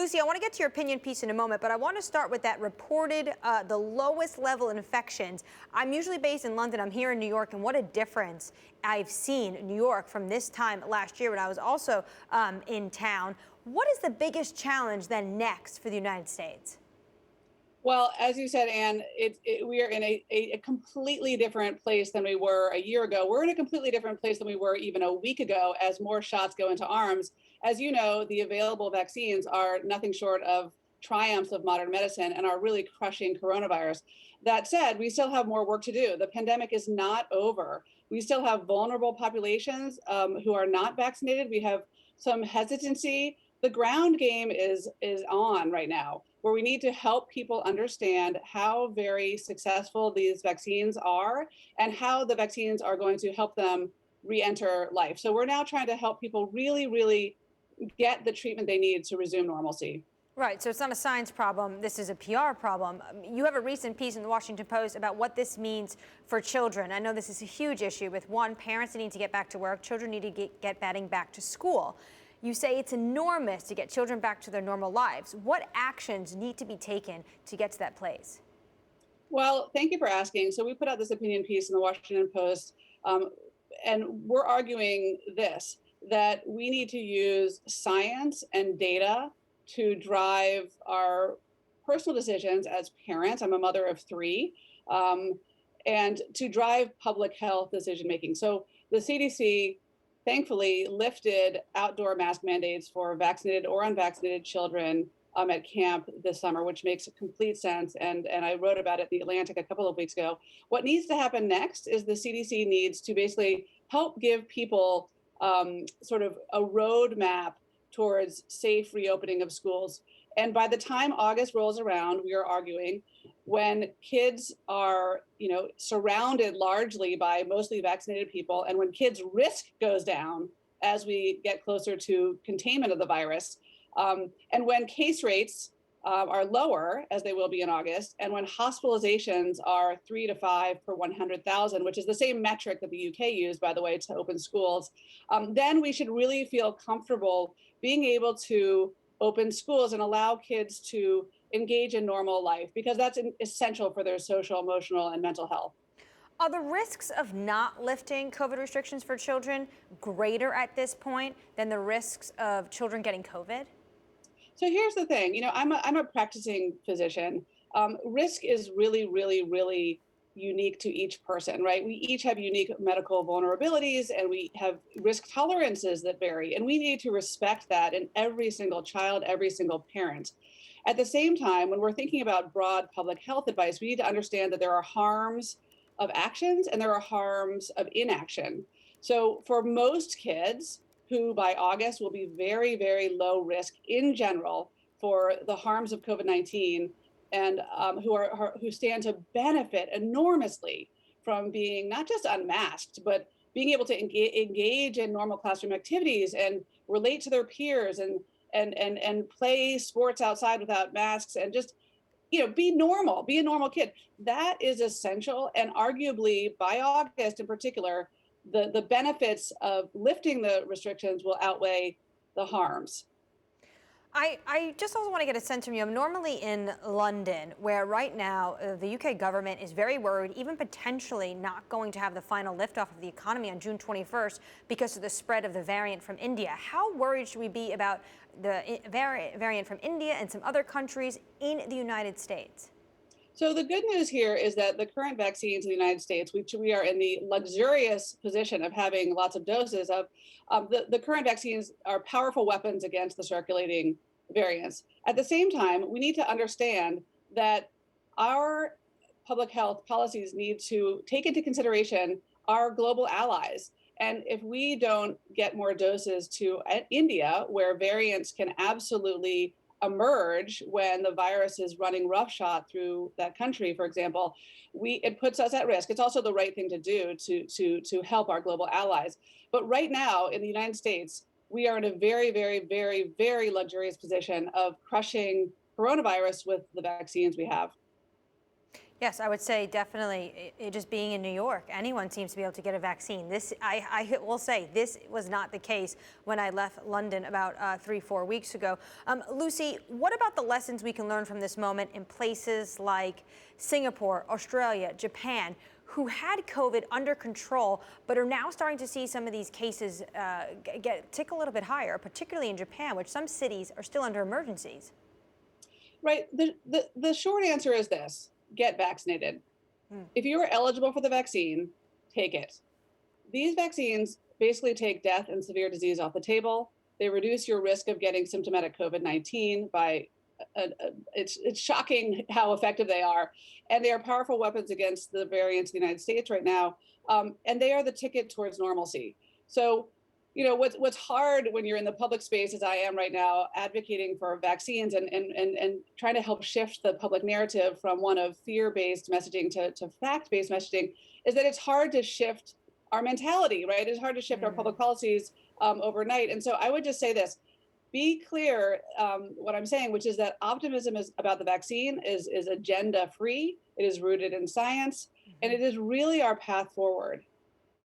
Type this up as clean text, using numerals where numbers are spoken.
Lucy, I want to get to your opinion piece in a moment, but I want to start with that reported, the lowest level infections. I'm usually based in London. I'm here in New York, and what a difference I've seen in New York from this time last year when I was also in town. What is the biggest challenge then next for the United States? Well, as you said, Anne, we are in a completely different place than we were a year ago. We're in a completely different place than we were even a week ago as more shots go into arms. As you know, the available vaccines are nothing short of triumphs of modern medicine and are really crushing coronavirus. That said, we still have more work to do. The pandemic is not over. We still have vulnerable populations who are not vaccinated. We have some hesitancy. The ground game is on right now, where we need to help people understand how very successful these vaccines are and how the vaccines are going to help them re-enter life. So we're now trying to help people really, really get the treatment they need to resume normalcy. Right, so it's not a science problem, this is a PR problem. You have a recent piece in the Washington Post about what this means for children. I know this is a huge issue with, one, parents need to get back to work, children need to get back to school. You say it's enormous to get children back to their normal lives. What actions need to be taken to get to that place? Well, thank you for asking. So we put out this opinion piece in the Washington Post, and we're arguing this, that we need to use science and data to drive our personal decisions as parents. I'm a mother of three, and to drive public health decision making. So the CDC thankfully lifted outdoor mask mandates for vaccinated or unvaccinated children at camp this summer, which makes complete sense. And I wrote about it in The Atlantic a couple of weeks ago. What needs to happen next is the CDC needs to basically help give people sort of a roadmap towards safe reopening of schools. And by the time August rolls around, we are arguing, when kids are, surrounded largely by mostly vaccinated people, and when kids' risk goes down as we get closer to containment of the virus, and when case rates are lower, as they will be in August, and when hospitalizations are 3 to 5 per 100,000, which is the same metric that the UK used, by the way, to open schools, then we should really feel comfortable being able to open schools and allow kids to engage in normal life, because that's essential for their social, emotional, and mental health. Are the risks of not lifting COVID restrictions for children greater at this point than the risks of children getting COVID? So here's the thing, I'm a practicing physician. Risk is really, really, really unique to each person, right? We each have unique medical vulnerabilities, and we have risk tolerances that vary, and we need to respect that in every single child, every single parent. At the same time, when we're thinking about broad public health advice, we need to understand that there are harms of actions and there are harms of inaction. So for most kids who by August will be very, very low risk in general for the harms of COVID-19, and who stand to benefit enormously from being not just unmasked, but being able to engage in normal classroom activities and relate to their peers and play sports outside without masks and just be normal, be a normal kid. That is essential, and arguably by August in particular, the benefits of lifting the restrictions will outweigh the harms. I just also want to get a sense from you. I'm normally in London, where right now the UK government is very worried, even potentially not going to have the final liftoff of the economy on June 21st because of the spread of the variant from India. How worried should we be about the variant from India and some other countries in the United States? So the good news here is that the current vaccines in the United States, which we are in the luxurious position of having lots of doses of, the current vaccines are powerful weapons against the circulating variants. At the same time, we need to understand that our public health policies need to take into consideration our global allies. And if we don't get more doses to India, where variants can absolutely emerge when the virus is running roughshod through that country, for example, it puts us at risk. It's also the right thing to do to help our global allies. But right now in the United States, we are in a very, very, very, very luxurious position of crushing coronavirus with the vaccines we have. Yes, I would say definitely it just being in New York, anyone seems to be able to get a vaccine. I will say, this was not the case when I left London about 3-4 weeks ago. Lucy, what about the lessons we can learn from this moment in places like Singapore, Australia, Japan, who had COVID under control, but are now starting to see some of these cases tick a little bit higher, particularly in Japan, which some cities are still under emergencies? Right. The short answer is this: get vaccinated. Hmm. If you are eligible for the vaccine, take it. These vaccines basically take death and severe disease off the table. They reduce your risk of getting symptomatic COVID-19 by it's shocking how effective they are, and they are powerful weapons against the variants of the United States right now, and they are the ticket towards normalcy. So, what's hard when you're in the public space, as I am right now, advocating for vaccines and trying to help shift the public narrative from one of fear-based messaging to fact-based messaging, is that it's hard to shift our mentality, right? It's hard to shift our public policies overnight. And so I would just say this: be clear what I'm saying, which is that optimism is about the vaccine is agenda free. It is rooted in science, and it is really our path forward.